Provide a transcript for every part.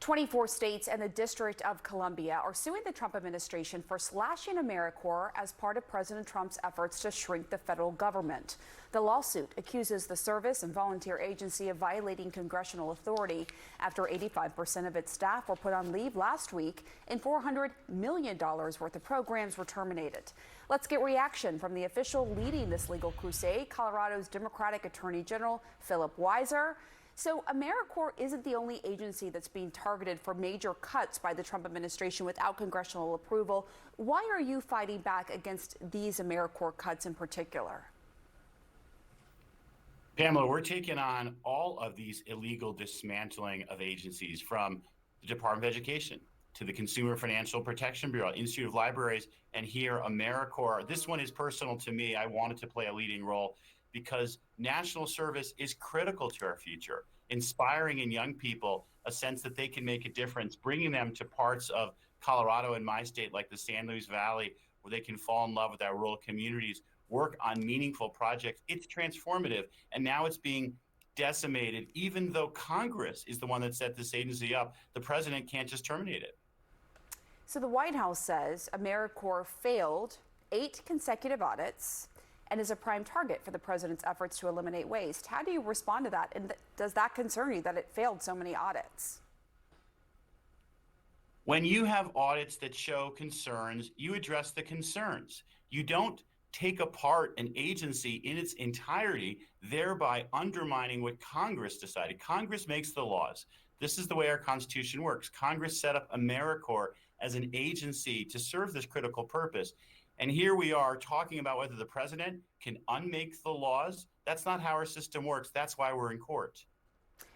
24 states and the District of Columbia are suing the Trump administration for slashing AmeriCorps as part of President Trump's efforts to shrink the federal government. The lawsuit accuses the service and volunteer agency of violating congressional authority after 85% of its staff were put on leave last week and $400 million worth of programs were terminated. Let's get reaction from the official leading this legal crusade, Colorado's Democratic Attorney General Philip Weiser. So AmeriCorps isn't the only agency that's being targeted for major cuts by the Trump administration without congressional approval. Why are you fighting back against these AmeriCorps cuts in particular? Pamela, we're taking on all of these illegal dismantling of agencies, from the Department of Education to the Consumer Financial Protection Bureau, Institute of Libraries, and here AmeriCorps. This one is personal to me. I wanted to play a leading role because national service is critical to our future, inspiring in young people a sense that they can make a difference, bringing them to parts of Colorado and my state like the San Luis Valley, where they can fall in love with our rural communities, work on meaningful projects. It's transformative, and now it's being decimated. Even though Congress is the one that set this agency up, the president can't just terminate it. So the White House says AmeriCorps failed 8 consecutive audits and is a prime target for the president's efforts to eliminate waste. How do you respond to that? And does that concern you that it failed so many audits? When you have audits that show concerns, you address the concerns. You don't take apart an agency in its entirety, thereby undermining what Congress decided. Congress makes the laws. This is the way our Constitution works. Congress set up AmeriCorps as an agency to serve this critical purpose. And here we are talking about whether the president can unmake the laws. That's not how our system works. That's why we're in court.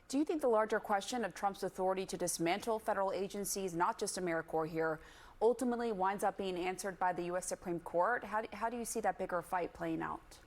Do you think the larger question of Trump's authority to dismantle federal agencies, not just AmeriCorps here, ultimately winds up being answered by the U.S. Supreme Court? How do you see that bigger fight playing out?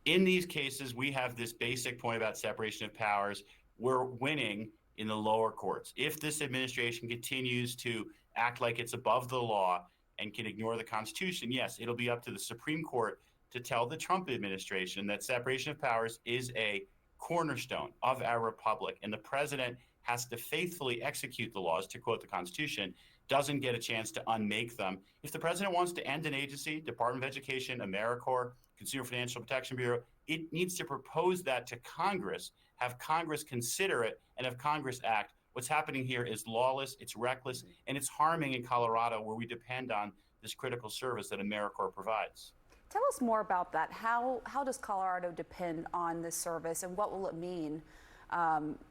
In these cases, we have this basic point about separation of powers. We're winning in the lower courts. If this administration continues to act like it's above the law and can ignore the Constitution, yes, it'll be up to the Supreme Court to tell the Trump administration that separation of powers is a cornerstone of our republic, and the president has to faithfully execute the laws, to quote the Constitution, doesn't get a chance to unmake them. If the president wants to end an agency, Department of Education, AmeriCorps, Consumer Financial Protection Bureau, it needs to propose that to Congress, have Congress consider it, and have Congress act. What's happening here is lawless, it's reckless, and it's harming in Colorado, where we depend on this critical service that AmeriCorps provides. Tell us more about that. How does Colorado depend on this service, and what will it mean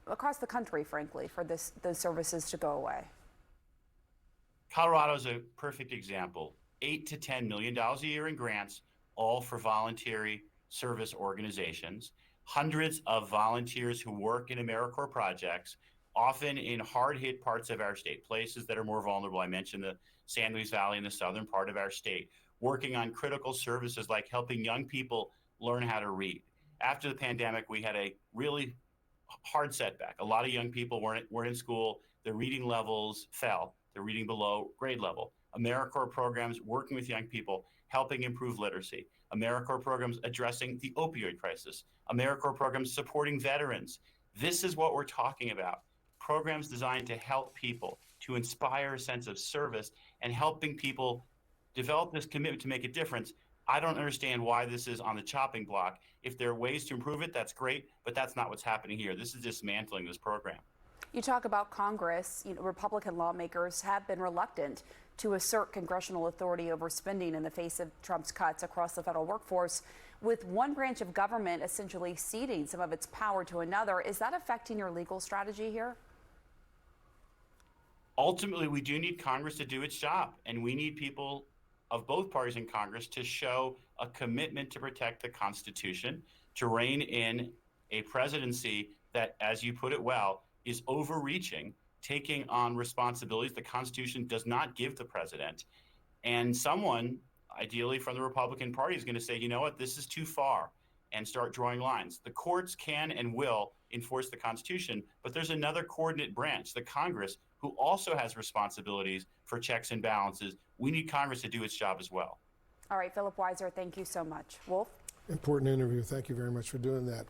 across the country, frankly, for those services to go away? Colorado is a perfect example. $8 to $10 million a year in grants, all for voluntary service organizations. Hundreds of volunteers who work in AmeriCorps projects, often in hard-hit parts of our state, places that are more vulnerable. I mentioned the San Luis Valley in the southern part of our state, working on critical services like helping young people learn how to read. After the pandemic, we had a really hard setback. A lot of young people weren't in school. Their reading levels fell. They're reading below grade level. AmeriCorps programs working with young people, helping improve literacy. AmeriCorps programs addressing the opioid crisis. AmeriCorps programs supporting veterans. This is what we're talking about. Programs designed to help people, to inspire a sense of service, and helping people develop this commitment to make a difference. I don't understand why this is on the chopping block. If there are ways to improve it, that's great, but that's not what's happening here. This is dismantling this program. You talk about Congress. Republican lawmakers have been reluctant to assert congressional authority over spending in the face of Trump's cuts across the federal workforce, with one branch of government essentially ceding some of its power to another. Is that affecting your legal strategy here? Ultimately, we do need Congress to do its job, and we need people of both parties in Congress to show a commitment to protect the Constitution, to rein in a presidency that, as you put it well, is overreaching, taking on responsibilities the Constitution does not give the president. And someone, ideally from the Republican Party, is going to say, you know what, this is too far, and start drawing lines. The courts can and will enforce the Constitution, but there's another coordinate branch, the Congress, who also has responsibilities for checks and balances. We need Congress to do its job as well. All right, Philip Weiser, thank you so much. Wolf? Important interview. Thank you very much for doing that.